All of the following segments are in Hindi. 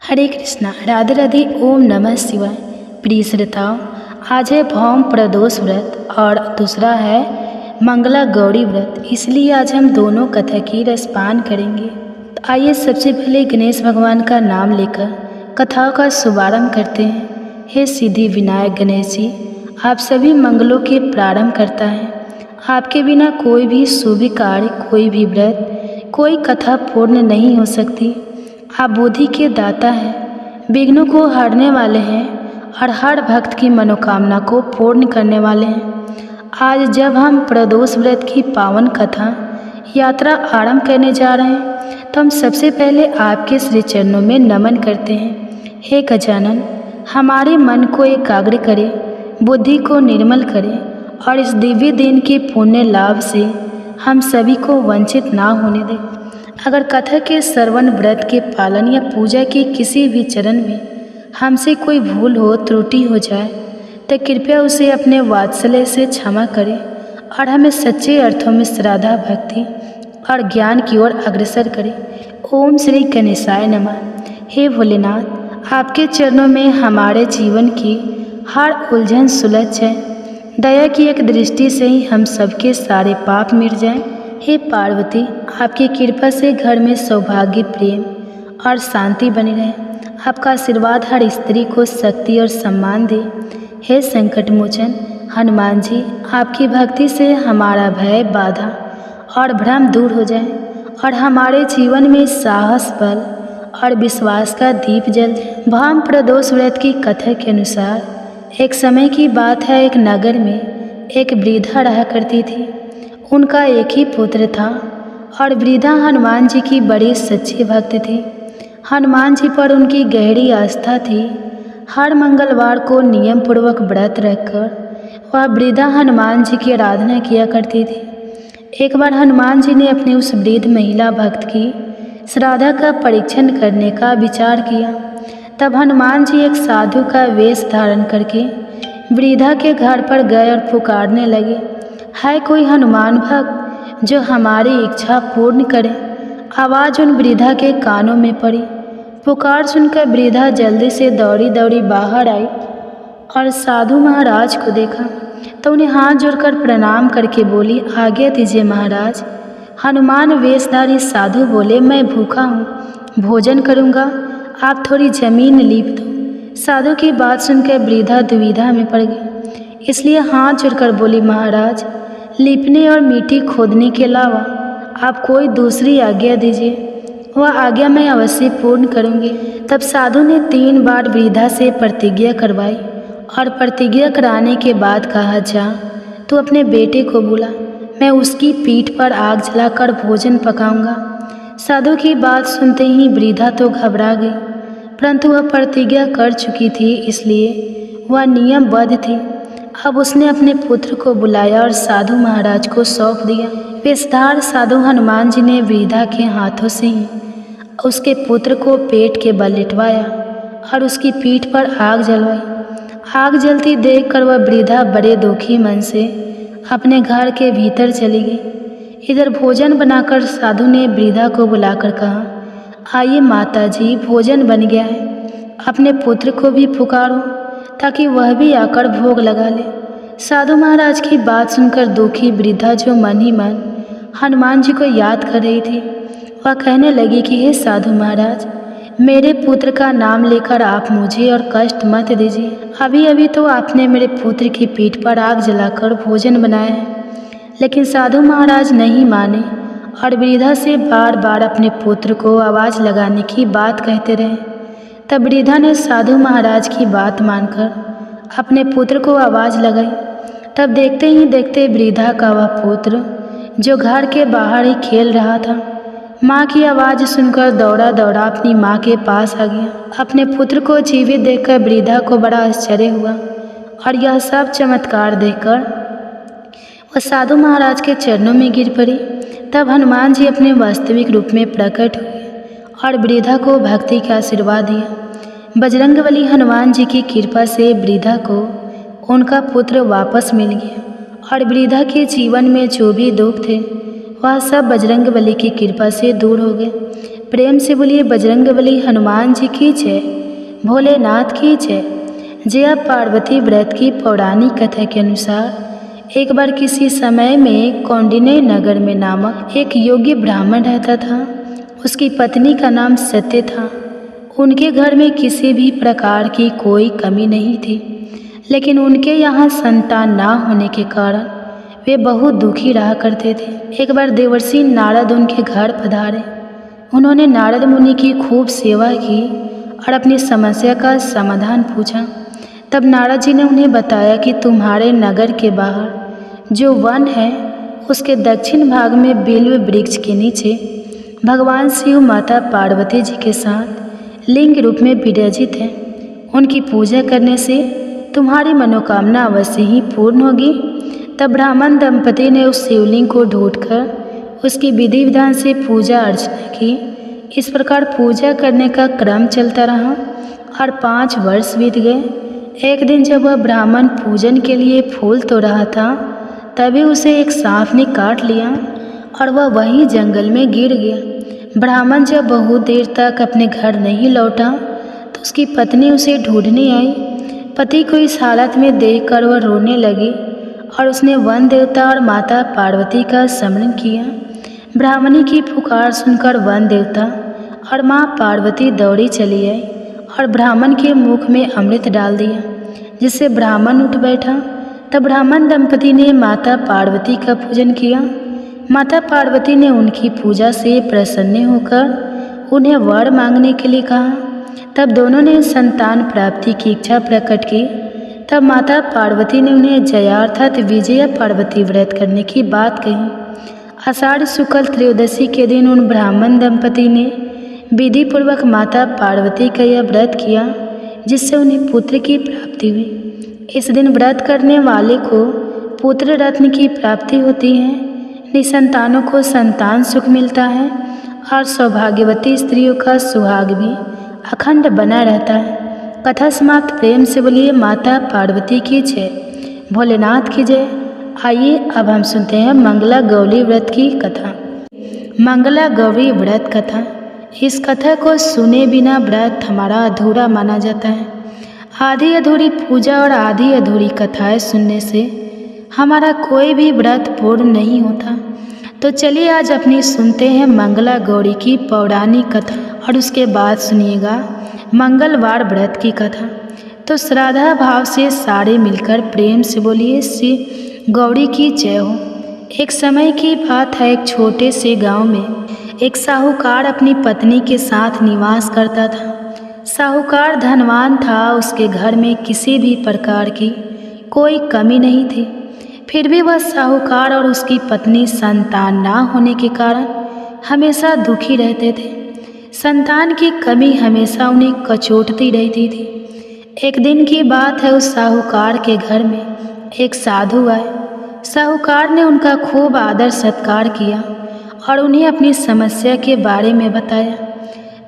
हरे कृष्णा, राधे राधे, ओम नमः शिवाय। प्रिय श्रोताओं, आज है भौम प्रदोष व्रत और दूसरा है मंगला गौरी व्रत। इसलिए आज हम दोनों कथा की रसपान करेंगे। तो आइए सबसे पहले गणेश भगवान का नाम लेकर कथाओं का शुभारंभ करते हैं। हे सिद्धि विनायक गणेश जी, आप सभी मंगलों के प्रारंभ करता है। आपके बिना कोई भी शुभ कार्य, कोई भी व्रत, कोई कथा पूर्ण नहीं हो सकती। आप बुद्धि के दाता हैं, विघ्नों को हरने वाले हैं और हर भक्त की मनोकामना को पूर्ण करने वाले हैं। आज जब हम प्रदोष व्रत की पावन कथा यात्रा आरंभ करने जा रहे हैं, तो हम सबसे पहले आपके श्री चरणों में नमन करते हैं। हे गजानन, हमारे मन को एकाग्र करें, बुद्धि को निर्मल करें और इस दिव्य दिन के पुण्य लाभ से हम सभी को वंचित ना होने दें। अगर कथा के श्रवण, व्रत के पालन या पूजा के किसी भी चरण में हमसे कोई भूल हो, त्रुटि हो जाए, तो कृपया उसे अपने वात्सल्य से क्षमा करें और हमें सच्चे अर्थों में श्रद्धा, भक्ति और ज्ञान की ओर अग्रसर करें। ओम श्री गणेशाय नमः। हे भोलेनाथ, आपके चरणों में हमारे जीवन की हर उलझन सुलझ जाए। दया की एक दृष्टि से ही हम सबके सारे पाप मिट जाएं। हे पार्वती, आपकी कृपा से घर में सौभाग्य, प्रेम और शांति बनी रहे। आपका आशीर्वाद हर स्त्री को शक्ति और सम्मान दे। हे संकट मोचन हनुमान जी, आपकी भक्ति से हमारा भय, बाधा और भ्रम दूर हो जाए और हमारे जीवन में साहस, बल और विश्वास का दीप जल जाए। भौम प्रदोष व्रत की कथा के अनुसार एक समय की बात है, एक नगर में एक वृद्धा रहा करती थी। उनका एक ही पुत्र था और वृद्धा हनुमान जी की बड़ी सच्ची भक्त थी। हनुमान जी पर उनकी गहरी आस्था थी। हर मंगलवार को नियम पूर्वक व्रत रखकर वह वृद्धा हनुमान जी की आराधना किया करती थी। एक बार हनुमान जी ने अपनी उस वृद्ध महिला भक्त की श्रद्धा का परीक्षण करने का विचार किया। तब हनुमान जी एक साधु का वेश धारण करके वृद्धा के घर पर गए और पुकारने लगे, है कोई हनुमान भक्त जो हमारी इच्छा पूर्ण करे। आवाज़ उन वृद्धा के कानों में पड़ी। पुकार सुनकर वृद्धा जल्दी से दौड़ी दौड़ी बाहर आई और साधु महाराज को देखा तो उन्हें हाथ जोड़कर प्रणाम करके बोली, आज्ञा दीजिए महाराज। हनुमान वेशधारी साधु बोले, मैं भूखा हूँ, भोजन करूँगा, आप थोड़ी जमीन लीप दो। साधु की बात सुनकर वृद्धा दुविधा में पड़ गई, इसलिए हाथ जोड़कर बोली, महाराज, लीपने और मिट्टी खोदने के अलावा आप कोई दूसरी आज्ञा दीजिए, वह आज्ञा मैं अवश्य पूर्ण करूँगी। तब साधु ने 3 बार वृद्धा से प्रतिज्ञा करवाई और प्रतिज्ञा कराने के बाद कहा, जा तू अपने बेटे को बुला, मैं उसकी पीठ पर आग जलाकर भोजन पकाऊंगा। साधु की बात सुनते ही वृद्धा तो घबरा गई, परंतु वह प्रतिज्ञा कर चुकी थी, इसलिए वह नियमबद्ध थी। अब उसने अपने पुत्र को बुलाया और साधु महाराज को सौंप दिया। वेशधार साधु हनुमान जी ने वृद्धा के हाथों से ही उसके पुत्र को पेट के बल लिटवाया और उसकी पीठ पर आग जलवाई। आग जलती देखकर वह वृद्धा बड़े दुखी मन से अपने घर के भीतर चली गई। इधर भोजन बनाकर साधु ने वृद्धा को बुलाकर कहा, आइए माता जी, भोजन बन गया है, अपने पुत्र को भी पुकारो ताकि वह भी आकर भोग लगा ले। साधु महाराज की बात सुनकर दुखी वृद्धा, जो मन ही मन हनुमान जी को याद कर रही थी, वह कहने लगी कि हे साधु महाराज, मेरे पुत्र का नाम लेकर आप मुझे और कष्ट मत दीजिए। अभी अभी तो आपने मेरे पुत्र की पीठ पर आग जलाकर भोजन बनाया है। लेकिन साधु महाराज नहीं माने और वृद्धा से बार बार अपने पुत्र को आवाज़ लगाने की बात कहते रहे। तब वृद्धा ने साधु महाराज की बात मानकर अपने पुत्र को आवाज़ लगाई। तब देखते ही देखते वृद्धा का वह पुत्र, जो घर के बाहर ही खेल रहा था, माँ की आवाज़ सुनकर दौड़ा दौड़ा अपनी माँ के पास आ गया। अपने पुत्र को जीवित देखकर वृद्धा को बड़ा आश्चर्य हुआ और यह सब चमत्कार देखकर वह साधु महाराज के चरणों में गिर पड़ी। तब हनुमान जी अपने वास्तविक रूप में प्रकट हुए और वृद्धा को भक्ति का आशीर्वाद दिया। बजरंगबली हनुमान जी की कृपा से वृद्धा को उनका पुत्र वापस मिल गया और वृद्धा के जीवन में जो भी दुख थे वह सब बजरंगबली की कृपा से दूर हो गए। प्रेम से बोलिए बजरंगबली हनुमान जी की जय, भोलेनाथ की जय। जया पार्वती व्रत की पौराणिक कथा के अनुसार एक बार किसी समय में कौंडिन्य नगर में नामक एक योगी ब्राह्मण रहता था। उसकी पत्नी का नाम सत्य था। उनके घर में किसी भी प्रकार की कोई कमी नहीं थी, लेकिन उनके यहाँ संतान ना होने के कारण वे बहुत दुखी रहा करते थे। एक बार देवर्षि नारद उनके घर पधारे। उन्होंने नारद मुनि की खूब सेवा की और अपनी समस्या का समाधान पूछा। तब नारद जी ने उन्हें बताया कि तुम्हारे नगर के बाहर जो वन है उसके दक्षिण भाग में बिल्व वृक्ष के नीचे भगवान शिव माता पार्वती जी के साथ लिंग रूप में विराजित है। उनकी पूजा करने से तुम्हारी मनोकामना अवश्य ही पूर्ण होगी। तब ब्राह्मण दंपति ने उस शिवलिंग को ढूंढकर उसकी विधि विधान से पूजा अर्चना की। इस प्रकार पूजा करने का क्रम चलता रहा और 5 वर्ष बीत गए। एक दिन जब वह ब्राह्मण पूजन के लिए फूल तोड़ रहा था, तभी उसे एक सांप ने काट लिया और वह वहीं जंगल में गिर गया। ब्राह्मण जब बहुत देर तक अपने घर नहीं लौटा तो उसकी पत्नी उसे ढूंढने आई। पति को इस हालत में देखकर वह रोने लगी और उसने वन देवता और माता पार्वती का स्मरण किया। ब्राह्मणी की पुकार सुनकर वन देवता और माँ पार्वती दौड़ी चली आई और ब्राह्मण के मुख में अमृत डाल दिया, जिससे ब्राह्मण उठ बैठा। तब ब्राह्मण दंपति ने माता पार्वती का पूजन किया। माता पार्वती ने उनकी पूजा से प्रसन्न होकर उन्हें वर मांगने के लिए कहा। तब दोनों ने संतान प्राप्ति की इच्छा प्रकट की। तब माता पार्वती ने उन्हें जया अर्थात विजया पार्वती व्रत करने की बात कही। आषाढ़ शुक्ल त्रयोदशी के दिन उन ब्राह्मण दंपति ने विधि पूर्वक माता पार्वती का यह व्रत किया, जिससे उन्हें पुत्र की प्राप्ति हुई। इस दिन व्रत करने वाले को पुत्र रत्न की प्राप्ति होती है, निसंतानों को संतान सुख मिलता है और सौभाग्यवती स्त्रियों का सुहाग भी अखंड बना रहता है। कथा समाप्त। प्रेम से बोलिए माता पार्वती की जय, भोलेनाथ की जय। आइए अब हम सुनते हैं मंगला गौरी व्रत की कथा। मंगला गौरी व्रत कथा। इस कथा को सुने बिना व्रत हमारा अधूरा माना जाता है। आधी अधूरी पूजा और आधी अधूरी कथाएं सुनने से हमारा कोई भी व्रत पूर्ण नहीं होता। तो चलिए आज अपनी सुनते हैं मंगला गौरी की पौराणिक कथा और उसके बाद सुनिएगा मंगलवार व्रत की कथा। तो श्रद्धा भाव से सारे मिलकर प्रेम से बोलिए श्री गौरी की जय हो। एक समय की बात है, एक छोटे से गांव में एक साहूकार अपनी पत्नी के साथ निवास करता था। साहूकार धनवान था, उसके घर में किसी भी प्रकार की कोई कमी नहीं थी। फिर भी वह साहूकार और उसकी पत्नी संतान ना होने के कारण हमेशा दुखी रहते थे। संतान की कमी हमेशा उन्हें कचोटती रहती थी। एक दिन की बात है, उस साहूकार के घर में एक साधु आए। साहूकार ने उनका खूब आदर सत्कार किया और उन्हें अपनी समस्या के बारे में बताया।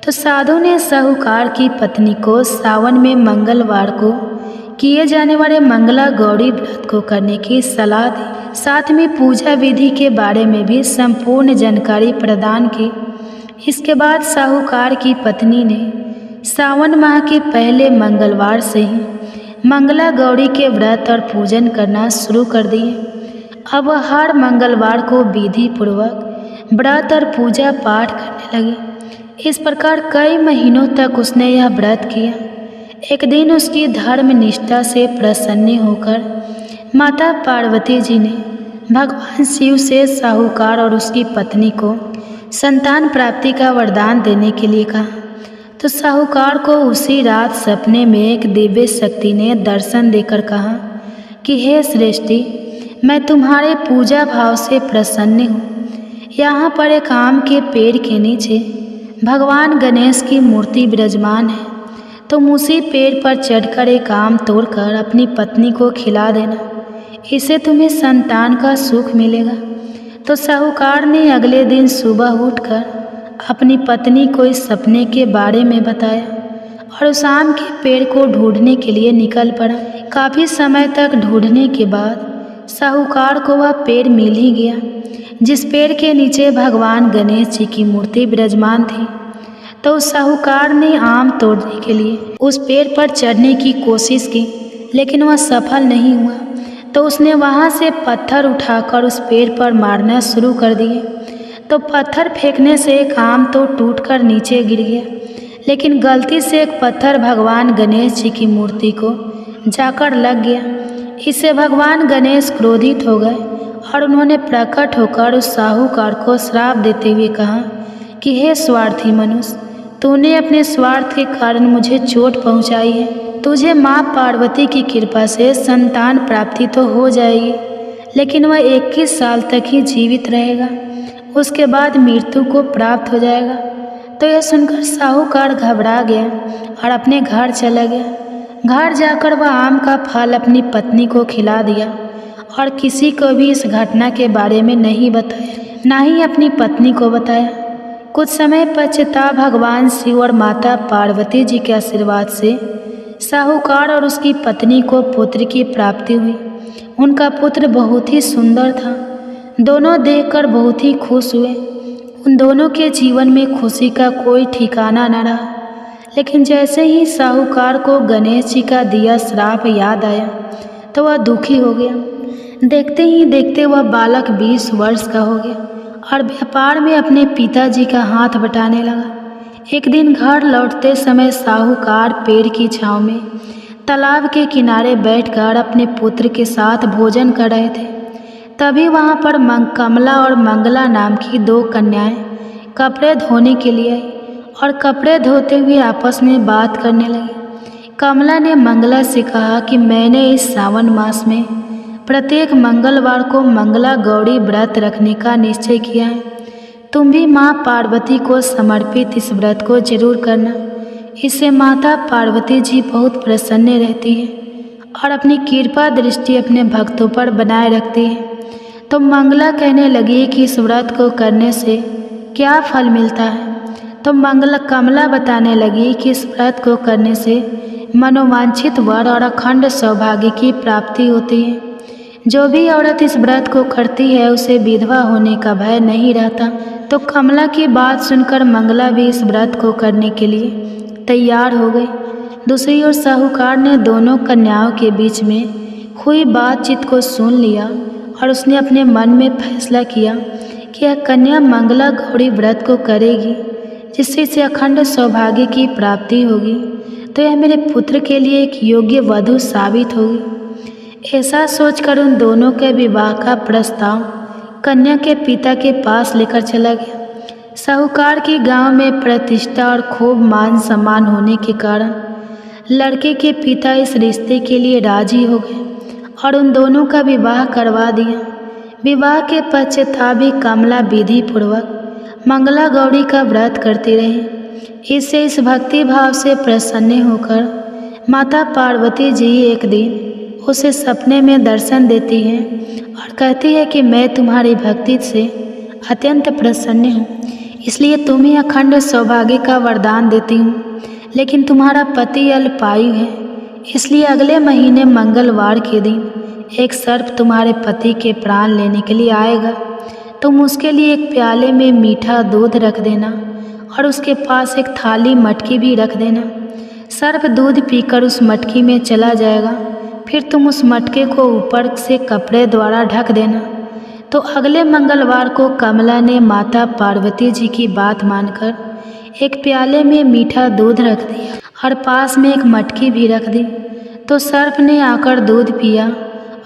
तो साधु ने साहूकार की पत्नी को सावन में मंगलवार को किए जाने वाले मंगला गौरी व्रत को करने की सलाह दी। साथ में पूजा विधि के बारे में भी संपूर्ण जानकारी प्रदान की। इसके बाद साहूकार की पत्नी ने सावन माह के पहले मंगलवार से ही मंगला गौरी के व्रत और पूजन करना शुरू कर दिए। अब वह हर मंगलवार को विधि पूर्वक व्रत और पूजा पाठ करने लगी। इस प्रकार कई महीनों तक उसने यह व्रत किया। एक दिन उसकी धर्म निष्ठा से प्रसन्न होकर माता पार्वती जी ने भगवान शिव से साहूकार और उसकी पत्नी को संतान प्राप्ति का वरदान देने के लिए कहा। तो साहूकार को उसी रात सपने में एक दिव्य शक्ति ने दर्शन देकर कहा कि हे श्रेष्ठी, मैं तुम्हारे पूजा भाव से प्रसन्न हूँ। यहाँ पर एक आम के पेड़ के नीचे भगवान गणेश की मूर्ति विराजमान है। तुम उसी पेड़ पर चढ़कर एक आम तोड़कर अपनी पत्नी को खिला देना, इससे तुम्हें संतान का सुख मिलेगा। तो साहूकार ने अगले दिन सुबह उठकर अपनी पत्नी को इस सपने के बारे में बताया और उस आम के पेड़ को ढूंढने के लिए निकल पड़ा। काफ़ी समय तक ढूंढने के बाद साहूकार को वह पेड़ मिल ही गया, जिस पेड़ के नीचे भगवान गणेश जी की मूर्ति विराजमान थी। तो उस साहूकार ने आम तोड़ने के लिए उस पेड़ पर चढ़ने की कोशिश की, लेकिन वह सफल नहीं हुआ। तो उसने वहाँ से पत्थर उठाकर उस पेड़ पर मारना शुरू कर दिए। तो पत्थर फेंकने से एक आम तो टूटकर नीचे गिर गया, लेकिन गलती से एक पत्थर भगवान गणेश जी की मूर्ति को जाकर लग गया। इससे भगवान गणेश क्रोधित हो गए और उन्होंने प्रकट होकर उस साहूकार को श्राप देते हुए कहा कि हे स्वार्थी मनुष्य, तूने अपने स्वार्थ के कारण मुझे चोट पहुंचाई है। तुझे माँ पार्वती की कृपा से संतान प्राप्ति तो हो जाएगी, लेकिन वह 21 साल तक ही जीवित रहेगा, उसके बाद मृत्यु को प्राप्त हो जाएगा। तो यह सुनकर साहूकार घबरा गया और अपने घर चला गया। घर जाकर वह आम का फल अपनी पत्नी को खिला दिया और किसी को भी इस घटना के बारे में नहीं बताया, ना ही अपनी पत्नी को बताया। कुछ समय पश्चात भगवान शिव और माता पार्वती जी के आशीर्वाद से साहूकार और उसकी पत्नी को पुत्र की प्राप्ति हुई। उनका पुत्र बहुत ही सुंदर था। दोनों देखकर बहुत ही खुश हुए। उन दोनों के जीवन में खुशी का कोई ठिकाना न रहा। लेकिन जैसे ही साहूकार को गणेश जी का दिया श्राप याद आया तो वह दुखी हो गया। देखते ही देखते वह बालक 20 वर्ष का हो गया और व्यापार में अपने पिताजी का हाथ बटाने लगा। एक दिन घर लौटते समय साहूकार पेड़ की छांव में तालाब के किनारे बैठकर अपने पुत्र के साथ भोजन कर रहे थे। तभी वहाँ पर कमला और मंगला नाम की 2 कन्याएं कपड़े धोने के लिए आई और कपड़े धोते हुए आपस में बात करने लगी। कमला ने मंगला से कहा कि मैंने इस सावन मास में प्रत्येक मंगलवार को मंगला गौरी व्रत रखने का निश्चय किया है। तुम भी माँ पार्वती को समर्पित इस व्रत को जरूर करना। इससे माता पार्वती जी बहुत प्रसन्न रहती है और अपनी कृपा दृष्टि अपने भक्तों पर बनाए रखती है। तो मंगला कहने लगी कि इस व्रत को करने से क्या फल मिलता है। तो कमला बताने लगी कि इस व्रत को करने से मनोवांछित वर और अखंड सौभाग्य की प्राप्ति होती है। जो भी औरत इस व्रत को करती है उसे विधवा होने का भय नहीं रहता। तो कमला की बात सुनकर मंगला भी इस व्रत को करने के लिए तैयार हो गई। दूसरी ओर साहूकार ने दोनों कन्याओं के बीच में हुई बातचीत को सुन लिया और उसने अपने मन में फैसला किया कि यह कन्या मंगला गौरी व्रत को करेगी, जिससे इसे अखंड सौभाग्य की प्राप्ति होगी। तो यह मेरे पुत्र के लिए एक योग्य वधू साबित होगी। ऐसा सोचकर उन दोनों के विवाह का प्रस्ताव कन्या के पिता के पास लेकर चला गया। साहूकार की गांव में प्रतिष्ठा और खूब मान सम्मान होने के कारण लड़के के पिता इस रिश्ते के लिए राजी हो गए और उन दोनों का विवाह करवा दिया। विवाह के पश्चात भी कमला विधि पूर्वक मंगला गौरी का व्रत करती रही। इससे इस भक्ति भाव से प्रसन्न होकर माता पार्वती जी एक दिन उसे सपने में दर्शन देती हैं और कहती है कि मैं तुम्हारी भक्ति से अत्यंत प्रसन्न हूँ, इसलिए तुम्हें अखंड सौभाग्य का वरदान देती हूँ। लेकिन तुम्हारा पति अल्पायु है, इसलिए अगले महीने मंगलवार के दिन एक सर्प तुम्हारे पति के प्राण लेने के लिए आएगा। तुम उसके लिए एक प्याले में मीठा दूध रख देना और उसके पास एक थाली मटकी भी रख देना। सर्प दूध पीकर उस मटकी में चला जाएगा, फिर तुम उस मटके को ऊपर से कपड़े द्वारा ढक देना। तो अगले मंगलवार को कमला ने माता पार्वती जी की बात मानकर एक प्याले में मीठा दूध रख दिया और पास में एक मटकी भी रख दी। तो सर्प ने आकर दूध पिया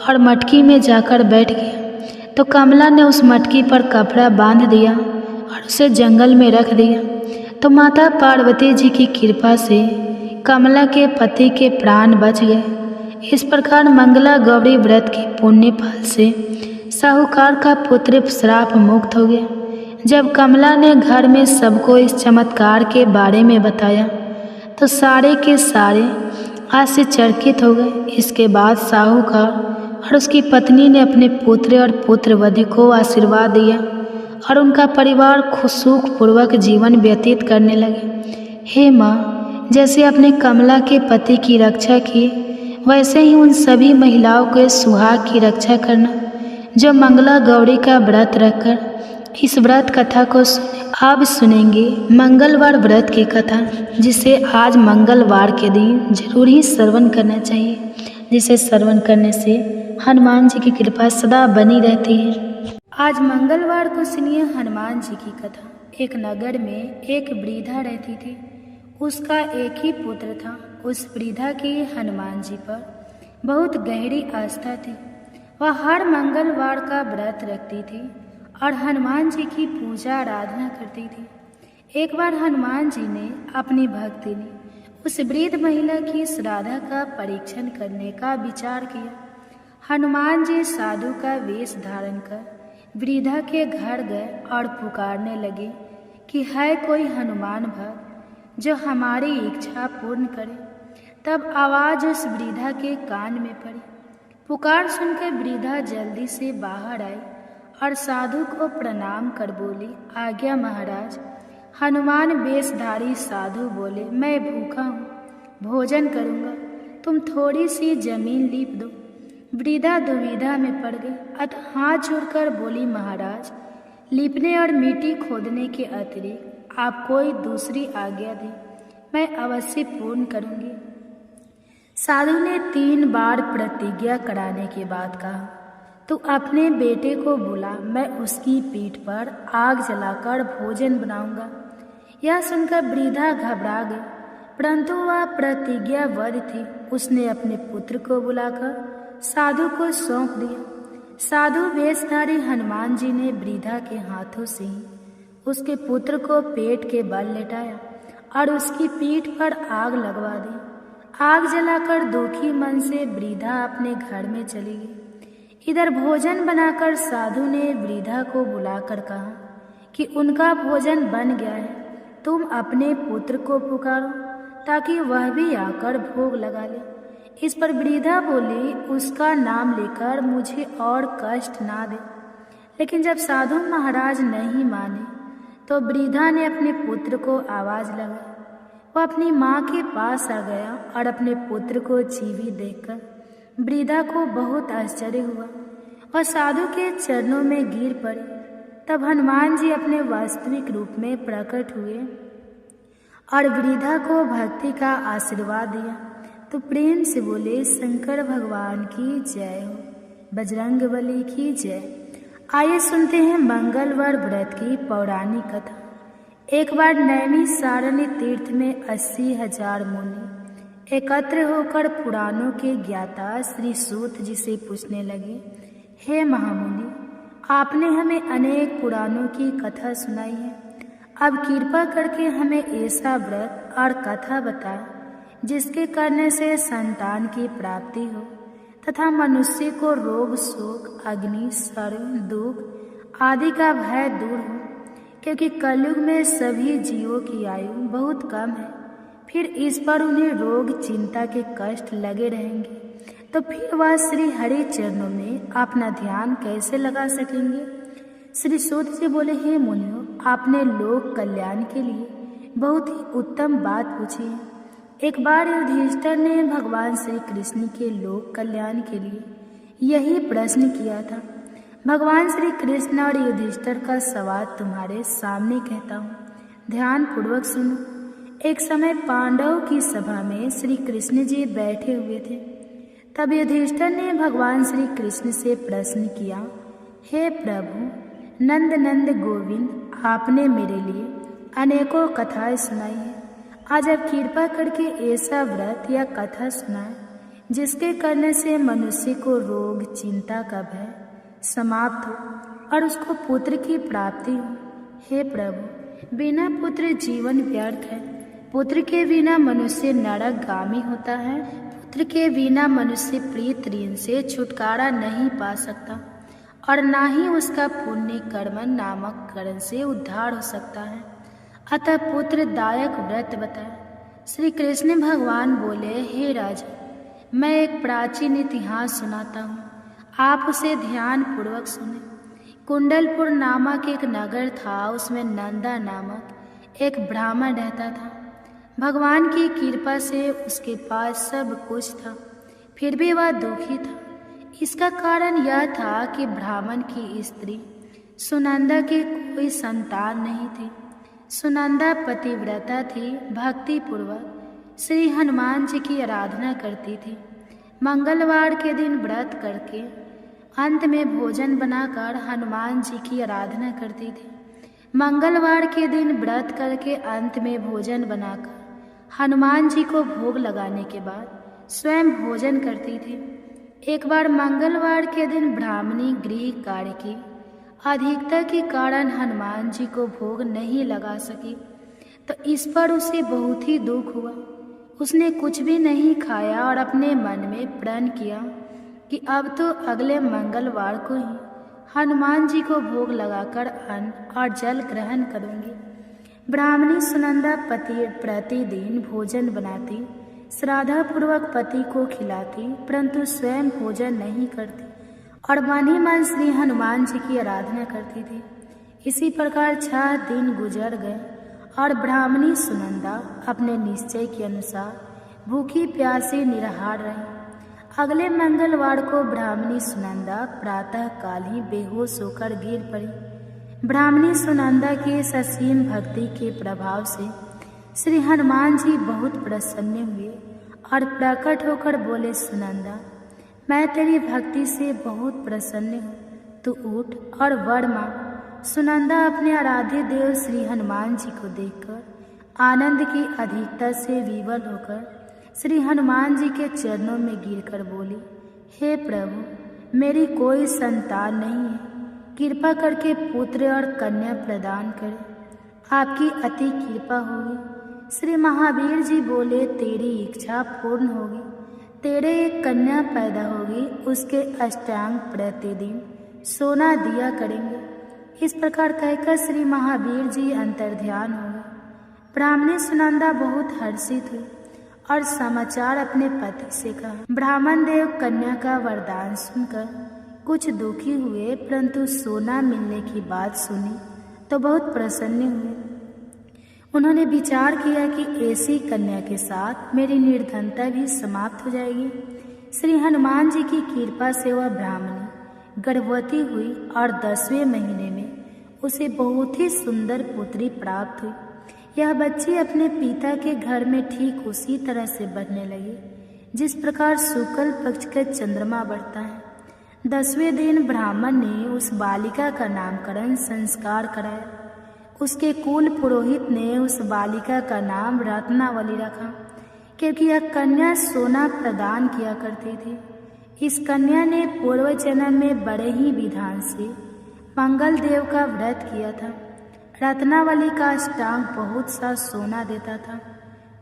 और मटकी में जाकर बैठ गया। तो कमला ने उस मटकी पर कपड़ा बांध दिया और उसे जंगल में रख दिया। तो माता पार्वती जी की कृपा से कमला के पति के प्राण बच गए। इस प्रकार मंगला गौरी व्रत के पुण्य फल से साहूकार का पुत्र श्राप मुक्त हो गया। जब कमला ने घर में सबको इस चमत्कार के बारे में बताया तो सारे के सारे आश्चर्यचकित हो गए। इसके बाद साहूकार और उसकी पत्नी ने अपने पुत्र और पुत्रवधू को आशीर्वाद दिया और उनका परिवार सुखपूर्वक जीवन व्यतीत करने लगे। हे माँ, जैसे अपने कमला के पति की रक्षा की, वैसे ही उन सभी महिलाओं के सुहाग की रक्षा करना जो मंगला गौरी का व्रत रखकर इस व्रत कथा को अब सुनेंगे मंगलवार व्रत की कथा, जिसे आज मंगलवार के दिन जरूर ही श्रवण करना चाहिए, जिसे श्रवण करने से हनुमान जी की कृपा सदा बनी रहती है। आज मंगलवार को सुनिए हनुमान जी की कथा। एक नगर में एक वृद्धा रहती थी। उसका एक ही पुत्र था। उस वृद्धा की हनुमान जी पर बहुत गहरी आस्था थी। वह हर मंगलवार का व्रत रखती थी और हनुमान जी की पूजा आराधना करती थी। एक बार हनुमान जी ने अपनी भक्ति में उस वृद्ध महिला की श्रद्धा का परीक्षण करने का विचार किया। हनुमान जी साधु का वेश धारण कर वृद्धा के घर गए और पुकारने लगे कि है कोई हनुमान भक्त जो हमारी इच्छा पूर्ण करे। तब आवाज उस वृद्धा के कान में पड़ी। पुकार सुनकर वृद्धा जल्दी से बाहर आई और साधु को प्रणाम कर बोली, आज्ञा महाराज। हनुमान वेशधारी साधु बोले, मैं भूखा हूँ, भोजन करूँगा, तुम थोड़ी सी जमीन लीप दो। वृद्धा दुविधा में पड़ गई, अतः हाथ जोड़कर बोली, महाराज, लीपने और मिट्टी खोदने के अतिरिक्त आप कोई दूसरी आज्ञा दें, मैं अवश्य पूर्ण करूँगी। साधु ने 3 बार प्रतिज्ञा कराने के बाद कहा, तू अपने बेटे को बुला, मैं उसकी पीठ पर आग जलाकर भोजन बनाऊंगा। यह सुनकर वृद्धा घबरा गई, परंतु वह प्रतिज्ञाबद्ध थी। उसने अपने पुत्र को बुलाकर साधु को सौंप दिया। साधु वेशधारी हनुमान जी ने वृद्धा के हाथों से ही उसके पुत्र को पेट के बल लेटाया और उसकी पीठ पर आग लगवा दी। आग जलाकर दुखी मन से वृद्धा अपने घर में चली गई। इधर भोजन बनाकर साधु ने वृद्धा को बुलाकर कहा कि उनका भोजन बन गया है, तुम अपने पुत्र को पुकारो ताकि वह भी आकर भोग लगा ले। इस पर वृद्धा बोली, उसका नाम लेकर मुझे और कष्ट ना दे। लेकिन जब साधु महाराज नहीं माने तो वृद्धा ने अपने पुत्र को आवाज लगाई। वह अपनी माँ के पास आ गया और अपने पुत्र को जीवित देखकर वृद्धा को बहुत आश्चर्य हुआ और साधु के चरणों में गिर पड़ी। तब हनुमान जी अपने वास्तविक रूप में प्रकट हुए और वृद्धा को भक्ति का आशीर्वाद दिया। तो प्रेम से बोले, शंकर भगवान की जय हो, बजरंगबली की जय। आइए सुनते हैं मंगलवार व्रत की पौराणिक कथा। एक बार नैमिषारण्य तीर्थ में 80,000 मुनि एकत्र होकर पुराणों के ज्ञाता श्री सूत जी से पूछने लगे, हे महामुनि, आपने हमें अनेक पुराणों की कथा सुनाई है, अब कृपा करके हमें ऐसा व्रत और कथा बताएं जिसके करने से संतान की प्राप्ति हो तथा मनुष्य को रोग, शोक, अग्नि, सर्व, दुख आदि का भय दूर हो, क्योंकि कलयुग में सभी जीवों की आयु बहुत कम है। फिर इस पर उन्हें रोग, चिंता के कष्ट लगे रहेंगे, तो फिर वह श्री हरि चरणों में अपना ध्यान कैसे लगा सकेंगे। श्री सूत जी बोले, हे मुनियों, आपने लोक कल्याण के लिए बहुत ही उत्तम बात पूछी है। एक बार युधिष्ठिर ने भगवान श्री कृष्ण के लोक कल्याण के लिए यही प्रश्न किया था। भगवान श्री कृष्ण और युधिष्ठिर का सवाल तुम्हारे सामने कहता हूँ, ध्यान पूर्वक सुनो। एक समय पांडवों की सभा में श्री कृष्ण जी बैठे हुए थे। तब युधिष्ठिर ने भगवान श्री कृष्ण से प्रश्न किया, हे प्रभु नंद नंद गोविंद, आपने मेरे लिए अनेकों कथाएं सुनाई है, आज आप कृपा करके ऐसा व्रत या कथा सुनाएं जिसके करने से मनुष्य को रोग, चिंता का भय समाप्त हो और उसको पुत्र की प्राप्ति हो। हे प्रभु, बिना पुत्र जीवन व्यर्थ है। पुत्र के बिना मनुष्य नरकगामी होता है। पुत्र के बिना मनुष्य प्रीत ऋण से छुटकारा नहीं पा सकता और ना ही उसका पुण्य कर्म नामक कर्म से उद्धार हो सकता है। अतः पुत्र दायक व्रत बताए। श्री कृष्ण भगवान बोले, हे राजा, मैं एक प्राचीन इतिहास सुनाता हूँ, आप उसे ध्यान पूर्वक सुने। कुंडलपुर नामक एक नगर था, उसमें नंदा नामक एक ब्राह्मण रहता था। भगवान की कृपा से उसके पास सब कुछ था, फिर भी वह दुखी था। इसका कारण यह था कि ब्राह्मण की स्त्री सुनंदा की कोई संतान नहीं थी। सुनंदा पतिव्रता थी, भक्ति पूर्वक श्री हनुमान जी की आराधना करती थी। मंगलवार के दिन व्रत करके अंत में भोजन बनाकर हनुमान जी की आराधना करती थी। मंगलवार के दिन व्रत करके अंत में भोजन बनाकर हनुमान जी को भोग लगाने के बाद स्वयं भोजन करती थी। एक बार मंगलवार के दिन ब्राह्मणी गृह कार्य की अधिकता के कारण हनुमान जी को भोग नहीं लगा सकी, तो इस पर उसे बहुत ही दुख हुआ। उसने कुछ भी नहीं खाया और अपने मन में प्रण किया कि अब तो अगले मंगलवार को ही हनुमान जी को भोग लगाकर अन्न और जल ग्रहण करूंगी। ब्राह्मणी सुनंदा प्रतिदिन भोजन बनाती, श्रद्धापूर्वक पति को खिलाती, परंतु स्वयं भोजन नहीं करती और मन ही मन श्री हनुमान जी की आराधना करती थी। इसी प्रकार 6 दिन गुजर गए और ब्राह्मणी सुनंदा अपने निश्चय के अनुसार भूखी प्यासी निराहार रही। अगले मंगलवार को ब्राह्मणी सुनंदा प्रातः काल ही बेहोश होकर गिर पड़ी। ब्राह्मणी सुनंदा के ससीम भक्ति के प्रभाव से श्री हनुमान जी बहुत प्रसन्न हुए और प्रकट होकर बोले, सुनंदा, मैं तेरी भक्ति से बहुत प्रसन्न हूँ, तू उठ और वर मांग। सुनंदा अपने आराध्य देव श्री हनुमान जी को देखकर आनंद की अधिकता से विवल होकर श्री हनुमान जी के चरणों में गिरकर बोली, हे प्रभु, मेरी कोई संतान नहीं है, कृपा करके पुत्र और कन्या प्रदान करें, आपकी अति कृपा होगी। श्री महावीर जी बोले, तेरी इच्छा पूर्ण होगी, तेरे एक कन्या पैदा होगी, उसके अष्टांग प्रतिदिन सोना दिया करेंगे। इस प्रकार कहकर श्री महावीर जी अंतर्ध्यान हो गए। ब्राह्मणी सुनंदा बहुत हर्षित हुई और समाचार अपने पति से कहा। ब्राह्मण देव कन्या का वरदान सुनकर कुछ दुखी हुए, परंतु सोना मिलने की बात सुनी तो बहुत प्रसन्न हुए। उन्होंने विचार किया कि ऐसी कन्या के साथ मेरी निर्धनता भी समाप्त हो जाएगी। श्री हनुमान जी की कृपा से वह ब्राह्मणी गर्भवती हुई और 10वें महीने में उसे बहुत ही सुंदर पुत्री प्राप्त हुई। यह बच्ची अपने पिता के घर में ठीक उसी तरह से बढ़ने लगी जिस प्रकार शुक्ल पक्ष का चंद्रमा बढ़ता है। 10वें दिन ब्राह्मण ने उस बालिका का नामकरण संस्कार कराया। उसके कुल पुरोहित ने उस बालिका का नाम रत्नावली रखा, क्योंकि यह कन्या सोना प्रदान किया करती थी। इस कन्या ने पूर्व जन्म में बड़े ही विधान से मंगल देव का व्रत किया था। रत्नावली का अष्टांग बहुत सा सोना देता था।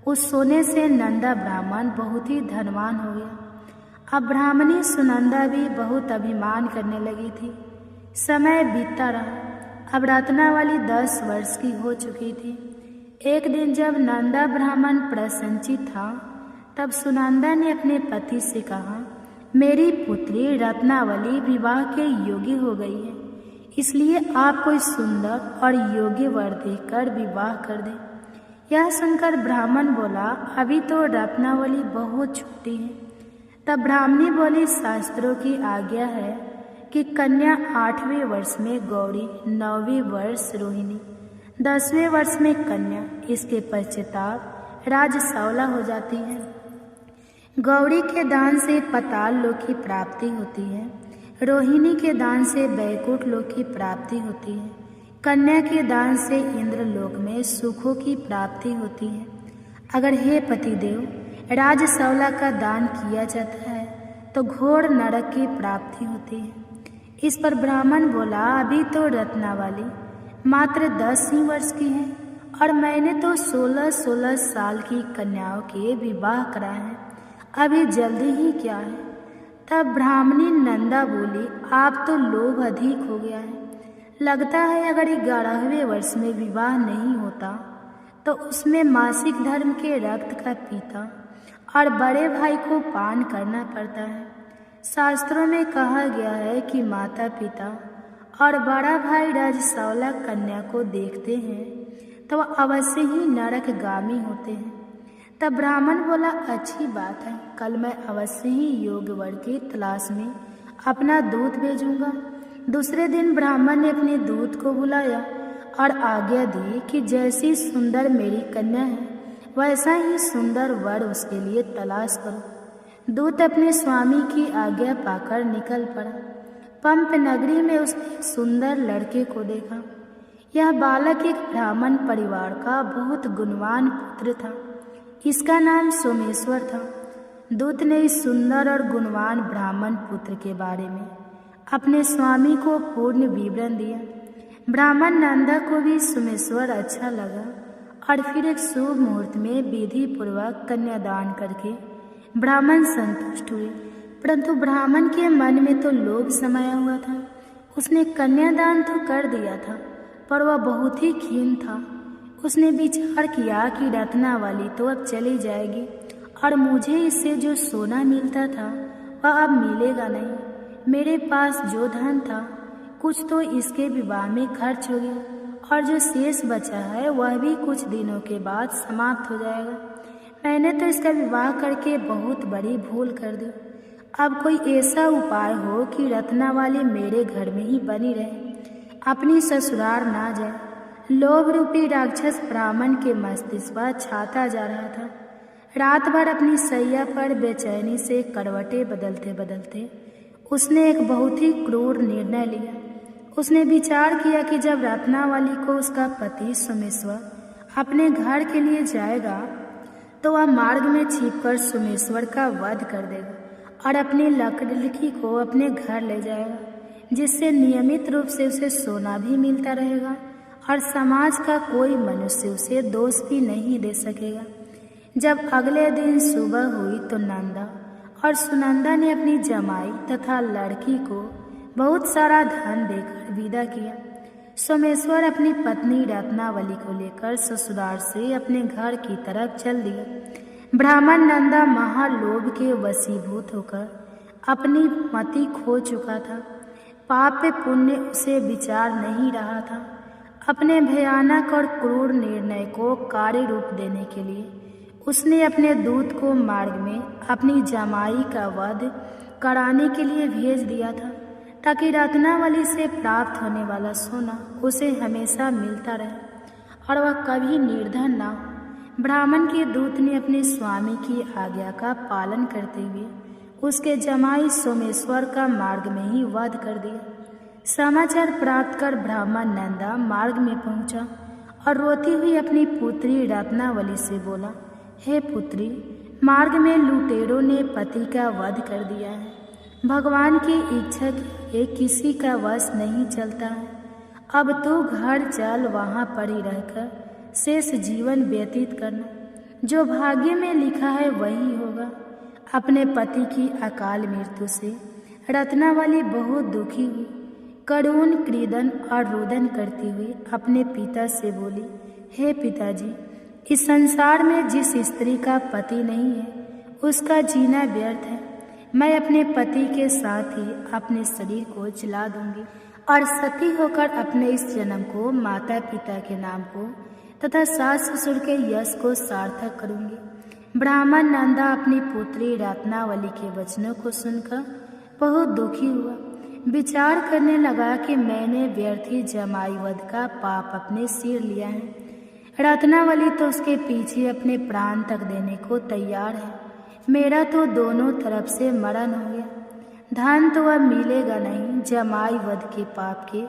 उस सोने से नंदा ब्राह्मण बहुत ही धनवान हो गया। अब ब्राह्मणी सुनंदा भी बहुत अभिमान करने लगी थी। समय बीतता रहा। अब रत्नावली 10 वर्ष की हो चुकी थी। एक दिन जब नंदा ब्राह्मण प्रसन्नचित था, तब सुनंदा ने अपने पति से कहा, मेरी पुत्री रत्नावली विवाह के योग्य हो गई है, इसलिए आप कोई सुंदर और योग्य वर देकर विवाह कर दें। यह सुनकर ब्राह्मण बोला, अभी तो रत्नावली बहुत छोटी है। तब ब्राह्मणी बोली, शास्त्रों की आज्ञा है कि कन्या 8वें वर्ष में गौरी, 9वें वर्ष रोहिणी, 10वें वर्ष में कन्या, इसके पश्चात राजसौला हो जाती है। गौरी के दान से पाताल लोक की प्राप्ति होती है, रोहिणी के दान से बैकुंठ लोक की प्राप्ति होती है, कन्या के दान से इंद्र लोक में सुखों की प्राप्ति होती है। अगर हे पतिदेव राजसौला का दान किया जाता है तो घोर नरक की प्राप्ति होती है। इस पर ब्राह्मण बोला, अभी तो रत्नावली मात्र 10 ही वर्ष की है और मैंने तो 16-16 साल की कन्याओं के विवाह कराए हैं, अभी जल्दी ही क्या है। तब ब्राह्मणी नंदा बोली, आप तो लोभ अधिक हो गया है। लगता है अगर 11वें वर्ष में विवाह नहीं होता तो उसमें मासिक धर्म के रक्त का पीता और बड़े भाई को पान करना पड़ता है। शास्त्रों में कहा गया है कि माता पिता और बड़ा भाई राजसौला कन्या को देखते हैं तो वह अवश्य ही नरकगामी होते हैं। तब ब्राह्मण बोला, अच्छी बात है, कल मैं अवश्य ही योग्य वर की तलाश में अपना दूत भेजूंगा दूसरे दिन ब्राह्मण ने अपने दूत को बुलाया और आज्ञा दी कि जैसी सुंदर मेरी कन्या है वैसा ही सुंदर वर उसके लिए तलाश करो। दूत अपने स्वामी की आज्ञा पाकर निकल पड़ा। पंप नगरी में उसने एक सुंदर लड़के को देखा। यह बालक एक ब्राह्मण परिवार का बहुत गुणवान पुत्र था। इसका नाम सोमेश्वर था। दूत ने इस सुंदर और गुणवान ब्राह्मण पुत्र के बारे में अपने स्वामी को पूर्ण विवरण दिया। ब्राह्मण नंदा को भी सोमेश्वर अच्छा लगा और फिर एक शुभ मुहूर्त में विधि पूर्वक कन्यादान करके ब्राह्मण संतुष्ट हुए। परंतु ब्राह्मण के मन में तो लोभ समाया हुआ था। उसने कन्यादान तो कर दिया था पर वह बहुत ही खीन था। उसने विचार किया कि रत्नावली तो अब चली जाएगी और मुझे इससे जो सोना मिलता था वह अब मिलेगा नहीं। मेरे पास जो धन था कुछ तो इसके विवाह में खर्च हो गया और जो शेष बचा है वह भी कुछ दिनों के बाद समाप्त हो जाएगा। मैंने तो इसका विवाह करके बहुत बड़ी भूल कर दी। अब कोई ऐसा उपाय हो कि रत्नावली मेरे घर में ही बनी रहे, अपनी ससुराल ना जाए। लोभ रूपी राक्षस ब्राह्मण के मस्तिष्क पर छाता जा रहा था। रात भर अपनी सैया पर बेचैनी से करवटें बदलते बदलते उसने एक बहुत ही क्रूर निर्णय लिया। उसने विचार किया कि जब रत्नावली को उसका पति सोमेश्वर अपने घर के लिए जाएगा तो वह मार्ग में छिपकर सोमेश्वर का वध कर देगा और अपनी लड़की को अपने घर ले जाएगा, जिससे नियमित रूप से उसे सोना भी मिलता रहेगा और समाज का कोई मनुष्य उसे दोष भी नहीं दे सकेगा। जब अगले दिन सुबह हुई तो नंदा और सुनंदा ने अपनी जमाई तथा लड़की को बहुत सारा धन देकर विदा किया। सोमेश्वर अपनी पत्नी रत्नावली को लेकर ससुराल से अपने घर की तरफ चल दिया। ब्राह्मण नंदा महालोभ के वशीभूत होकर अपनी मति खो चुका था। पाप पुण्य उसे विचार नहीं रहा था। अपने भयानक और क्रूर निर्णय को कार्य रूप देने के लिए उसने अपने दूत को मार्ग में अपनी जमाई का वध कराने के लिए भेज दिया था, ताकि रत्नावली से प्राप्त होने वाला सोना उसे हमेशा मिलता रहे और वह कभी निर्धन ना हो। ब्राह्मण के दूत ने अपने स्वामी की आज्ञा का पालन करते हुए उसके जमाई सोमेश्वर का मार्ग में ही वध कर दिया। समाचार प्राप्त कर ब्राह्मण नंदा मार्ग में पहुंचा और रोती हुई अपनी पुत्री रत्नावली से बोला, हे पुत्री, मार्ग में लुटेरों ने पति का वध कर दिया है। भगवान की इच्छा के किसी का वश नहीं चलता है। अब तो घर चल, वहाँ पड़ी रहकर शेष जीवन व्यतीत करना। जो भाग्य में लिखा है वही होगा। अपने पति की अकाल मृत्यु से रत्नावली बहुत दुखी हुई। करुण क्रीदन और रुदन करती हुई अपने पिता से बोली, हे पिताजी, इस संसार में जिस स्त्री का पति नहीं है उसका जीना व्यर्थ है। मैं अपने पति के साथ ही अपने शरीर को जला दूंगी और सती होकर अपने इस जन्म को माता पिता के नाम को तथा सास ससुर के यश को सार्थक करूंगी। ब्राह्मण नंदा अपनी पुत्री रत्नावली के वचनों को सुनकर बहुत दुखी हुआ। विचार करने लगा कि मैंने व्यर्थ ही जमाई वध का पाप अपने सिर लिया है। रत्नावली तो उसके पीछे अपने प्राण तक देने को तैयार है। मेरा तो दोनों तरफ से मरण हो गया। धन तो अब मिलेगा नहीं। जमाई वध के पाप के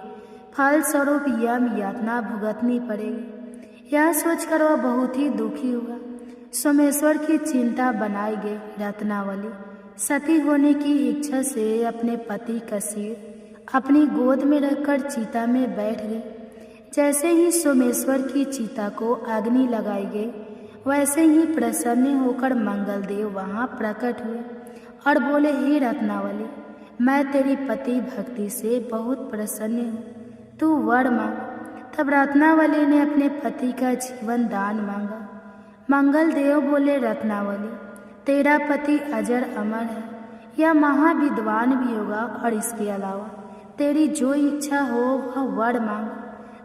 फल स्वरूप यम यातना भुगतनी पड़ेगी। यह सोचकर वह बहुत ही दुखी हुआ। सोमेश्वर की चिंता बनाई गई। रत्नावली सती होने की इच्छा से अपने पति का सिर अपनी गोद में रखकर चिता में बैठ गई। जैसे ही सोमेश्वर की चिता को अग्नि लगाई गई, वैसे ही प्रसन्न होकर मंगलदेव वहां प्रकट हुए और बोले, हे रत्नावली, मैं तेरी पति भक्ति से बहुत प्रसन्न हूँ, तू वर मांग। तब रत्नावली ने अपने पति का जीवन दान मांगा। मंगलदेव बोले, रत्नावली, तेरा पति अजर अमर है, यह महाविद्वान भी होगा और इसके अलावा तेरी जो इच्छा हो वह वर मांग।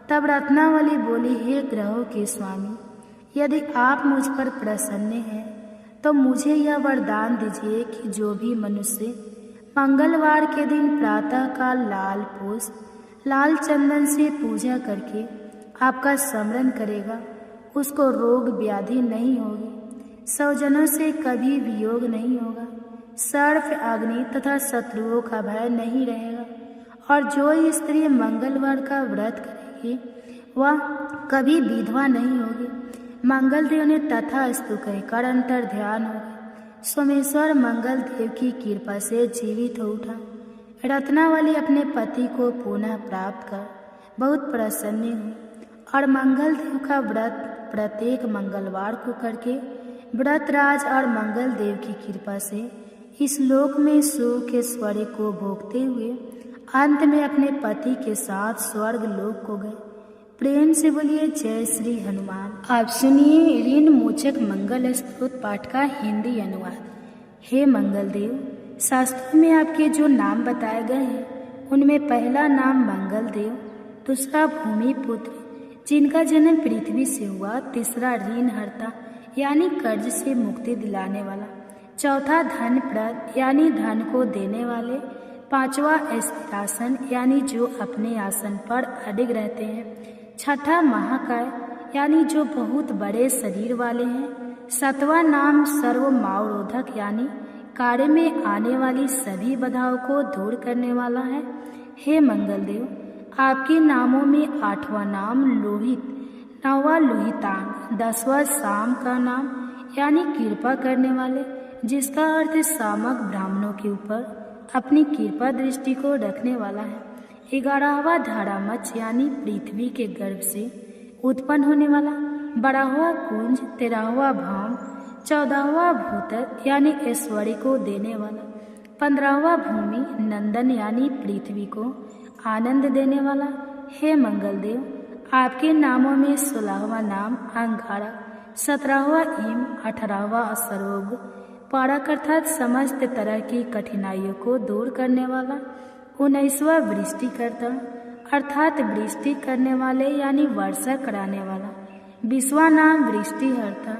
तब रत्नावली बोली, हे ग्रहों के स्वामी, यदि आप मुझ पर प्रसन्न हैं तो मुझे यह वरदान दीजिए कि जो भी मनुष्य मंगलवार के दिन प्रातःकाल लाल पुष्प लाल चंदन से पूजा करके आपका स्मरण करेगा, उसको रोग व्याधि नहीं होगी, स्वजनों से कभी वियोग नहीं होगा, सर्प अग्नि तथा शत्रुओं का भय नहीं रहेगा। और जो स्त्री मंगलवार का व्रत करेगी वह कभी विधवा नहीं होगी। मंगलदेव ने तथास्तु कहकर अंतर ध्यान होगा। सोमेश्वर मंगल देव की कृपा से जीवित हो उठा। रत्नावली अपने पति को पुनः प्राप्त कर बहुत प्रसन्न हुई और मंगल देव का व्रत प्रत्येक मंगलवार को करके व्रतराज और मंगल देव की कृपा से इस लोक में सुख के ऐश्वर्य को भोगते हुए अंत में अपने पति के साथ स्वर्ग लोक को गए। प्रेम से बोलिए जय श्री हनुमान। आप सुनिए ऋण मोचक मंगल स्तोत्र पाठ का हिंदी अनुवाद। हे मंगल देव, शास्त्रों में आपके जो नाम बताए गए हैं उनमें पहला नाम मंगल देव, दूसरा भूमि पुत्र जिनका जन्म पृथ्वी से हुआ, तीसरा ऋण हरता यानी कर्ज से मुक्ति दिलाने वाला, चौथा धन प्रद यानी धन को देने वाले, पांचवा स्थिरासन यानी जो अपने आसन पर अडिग रहते हैं, छठा महाकाय यानी जो बहुत बड़े शरीर वाले हैं, सातवां नाम सर्व मावरोधक यानी कार्य में आने वाली सभी बाधाओं को दूर करने वाला है। हे मंगल देव, आपके नामों में आठवां नाम लोहित, नौवां लोहितांग, 10वां शाम का नाम यानी कृपा करने वाले, जिसका अर्थ सामक ब्राह्मणों के ऊपर अपनी कृपा दृष्टि को रखने वाला है। 11वां धारामच यानी पृथ्वी के गर्भ से उत्पन्न होने वाला, 12वां कुंज, 13वां भाम, 14वां भूतर यानी ऐश्वर्य को देने वाला, 15वां भूमि नंदन यानी पृथ्वी को आनंद देने वाला। हे मंगल देव, आपके नामों में 16वां नाम अंगारा, 17वां इम, 18वां असरोग, पारक अर्थात समस्त तरह की कठिनाइयों को दूर करने वाला, 19वां वृष्टिकर्ता अर्थात वृष्टि करने वाले यानी वर्षा कराने वाला, 20वां नाम वृष्टिहर्ता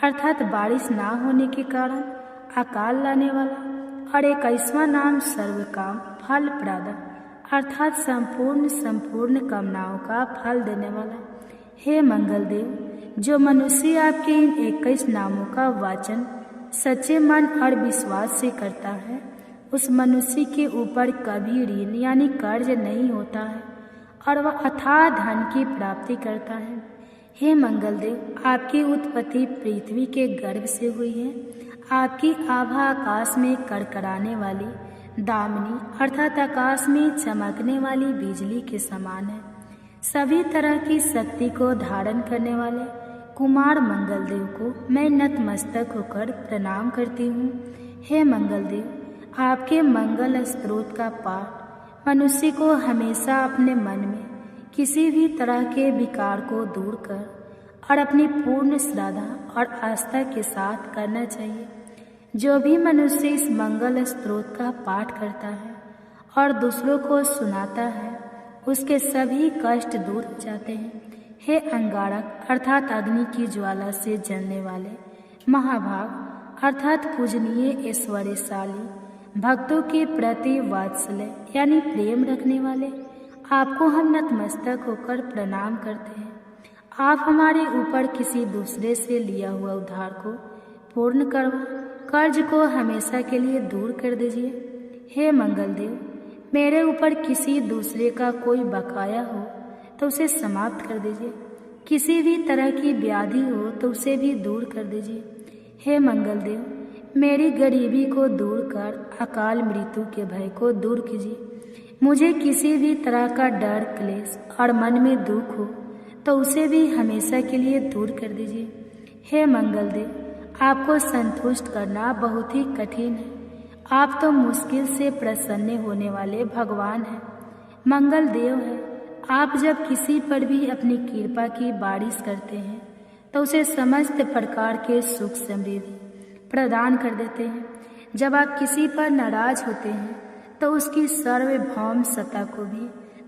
अर्थात बारिश ना होने के कारण अकाल लाने वाला, और 21वां नाम सर्वकाम फल प्रदा अर्थात संपूर्ण कामनाओं का फल देने वाला। हे मंगल देव, जो मनुष्य आपके इन 21 नामों का वाचन सच्चे मन और विश्वास से करता है, उस मनुष्य के ऊपर कभी ऋण यानी कर्ज नहीं होता है और वह अथाह धन की प्राप्ति करता है। हे मंगल देव, आपकी उत्पत्ति पृथ्वी के गर्भ से हुई है। आपकी आभा आकाश में कड़कड़ाने वाली दामिनी अर्थात आकाश में चमकने वाली बिजली के समान है। सभी तरह की शक्ति को धारण करने वाले कुमार मंगल देव को मैं नतमस्तक होकर प्रणाम करती हूँ। हे मंगल देव, आपके मंगल स्तोत्र का पाठ मनुष्य को हमेशा अपने मन में किसी भी तरह के विकार को दूर कर और अपनी पूर्ण श्रद्धा और आस्था के साथ करना चाहिए। जो भी मनुष्य इस मंगल स्तोत्र का पाठ करता है और दूसरों को सुनाता है, उसके सभी कष्ट दूर हो जाते हैं। हे अंगारक अर्थात अग्नि की ज्वाला से जलने वाले, महाभाग अर्थात पूजनीय ऐश्वर्यशाली, भक्तों के प्रति वात्सल्य यानी प्रेम रखने वाले, आपको हम नतमस्तक होकर प्रणाम करते हैं। आप हमारे ऊपर किसी दूसरे से लिया हुआ उधार को पूर्ण करवा कर्ज को हमेशा के लिए दूर कर दीजिए। हे मंगल देव, मेरे ऊपर किसी दूसरे का कोई बकाया हो तो उसे समाप्त कर दीजिए। किसी भी तरह की व्याधि हो तो उसे भी दूर कर दीजिए। हे मंगल देव, मेरी गरीबी को दूर कर अकाल मृत्यु के भय को दूर कीजिए। मुझे किसी भी तरह का डर क्लेश और मन में दुख हो तो उसे भी हमेशा के लिए दूर कर दीजिए। हे मंगल देव, आपको संतुष्ट करना बहुत ही कठिन है। आप तो मुश्किल से प्रसन्न होने वाले भगवान हैं, मंगल देव है। आप जब किसी पर भी अपनी कृपा की बारिश करते हैं तो उसे समस्त प्रकार के सुख समृद्धि प्रदान कर देते हैं। जब आप किसी पर नाराज होते हैं तो उसकी सार्वभौम सत्ता को भी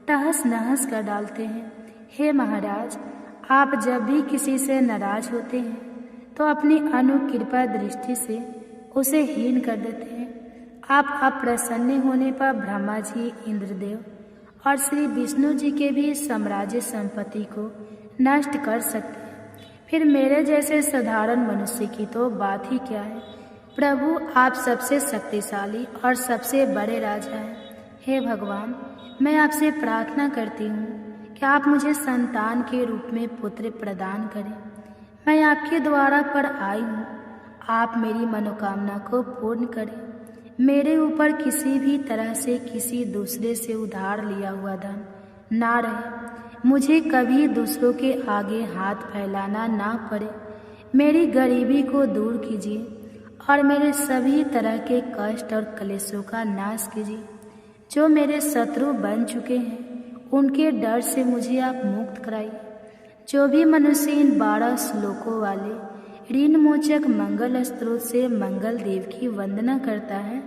तहस नहस कर डालते हैं। हे महाराज, आप जब भी किसी से नाराज होते हैं तो अपनी अनुकृपा दृष्टि से उसे हीन कर देते हैं। आप अप्रसन्न होने पर ब्रह्मा जी, इंद्रदेव और श्री विष्णु जी के भी साम्राज्य संपत्ति को नष्ट कर सकते हैं। फिर मेरे जैसे साधारण मनुष्य की तो बात ही क्या है। प्रभु, आप सबसे शक्तिशाली और सबसे बड़े राजा हैं। हे भगवान, मैं आपसे प्रार्थना करती हूँ कि आप मुझे संतान के रूप में पुत्र प्रदान करें। मैं आपके द्वारा पर आई हूँ, आप मेरी मनोकामना को पूर्ण करें। मेरे ऊपर किसी भी तरह से किसी दूसरे से उधार लिया हुआ धन ना रहे। मुझे कभी दूसरों के आगे हाथ फैलाना ना पड़े। मेरी गरीबी को दूर कीजिए और मेरे सभी तरह के कष्ट और क्लेशों का नाश कीजिए। जो मेरे शत्रु बन चुके हैं, उनके डर से मुझे आप मुक्त कराइए। जो भी मनुष्य इन 12 श्लोकों वाले ऋण मोचक मंगल स्त्रोत से मंगल देव की वंदना करता है,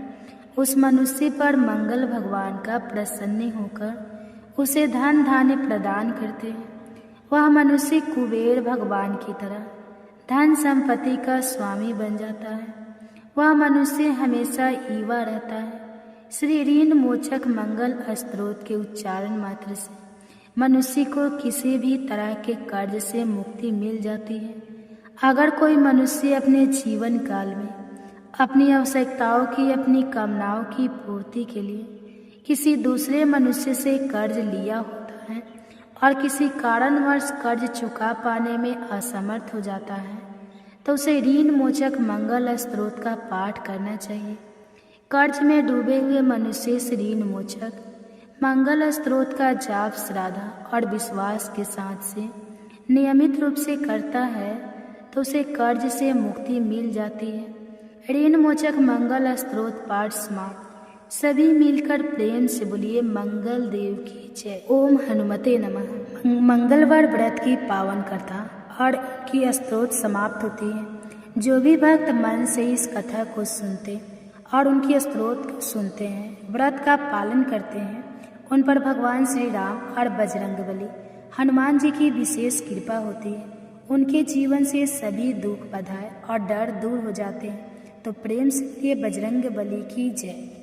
उस मनुष्य पर मंगल भगवान का प्रसन्न होकर उसे धन धान्य प्रदान करते हैं। वह मनुष्य कुबेर भगवान की तरह धन संपत्ति का स्वामी बन जाता है। वह मनुष्य हमेशा ईवा रहता है। श्री ऋण मोचक मंगल स्त्रोत के उच्चारण मात्र से मनुष्य को किसी भी तरह के कर्ज से मुक्ति मिल जाती है। अगर कोई मनुष्य अपने जीवन काल में अपनी आवश्यकताओं की, अपनी कामनाओं की पूर्ति के लिए किसी दूसरे मनुष्य से कर्ज लिया होता है और किसी कारणवश कर्ज चुका पाने में असमर्थ हो जाता है, तो उसे ऋण मोचक मंगल स्त्रोत का पाठ करना चाहिए। कर्ज में डूबे हुए मनुष्य इस ऋण मोचक मंगल स्त्रोत का जाप श्रद्धा और विश्वास के साथ से नियमित रूप से करता है तो उसे कर्ज से मुक्ति मिल जाती है। ऋण मोचक मंगल स्त्रोत पाठ समाप्त। सभी मिलकर प्रेम से बोलिए मंगल देव की जय। ओम हनुमते नमः। मंगलवार व्रत की पावन कथा और की स्तोत्र समाप्त होती है। जो भी भक्त मन से इस कथा को सुनते और उनकी स्तोत्र सुनते हैं, व्रत का पालन करते हैं, उन पर भगवान श्री राम और बजरंगबली हनुमान जी की विशेष कृपा होती है। उनके जीवन से सभी दुख, बाधाएं और डर दूर हो जाते हैं। तो प्रेम से बजरंगबली की जय।